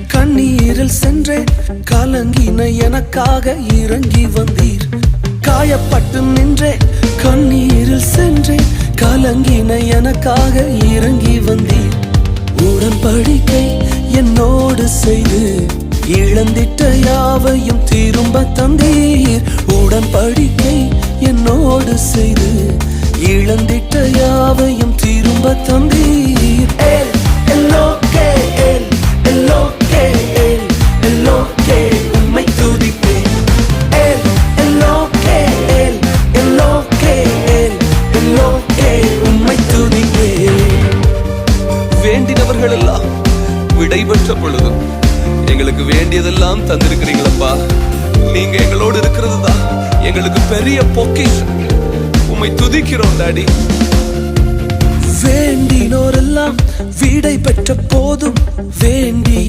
கண்ணீரில் சென்றேன், கலங்கின எனக்காக இறங்கி வந்தீர். காயப்பட்டு நின்றேன், கண்ணீரில் சென்றேன், கலங்கின எனக்காக இறங்கி வந்தீர். உடன்படிக்கை என்னோடு செய்து இழந்திட்ட யாவையும் திரும்ப தந்தீர். உடன்படிக்கை என்னோடு செய்து இழந்திட்ட யாவையும் திரும்ப தந்தீர். உம்மை துதிப்பேன். உம்மை துதிப்பேன். வேண்டினவர்கள் எல்லாம் விடை பெற்ற பொழுதும் எங்களுக்கு வேண்டியதெல்லாம் தந்திருக்கிறீங்களப்பா. நீங்க எங்களோடு இருக்கிறது தான் எங்களுக்கு பெரிய பொக்கிஷம். உம்மை துதிக்கிறோம் டாடி. வேண்டினோரெல்லாம் விடை பெற்ற போதும் வேண்டி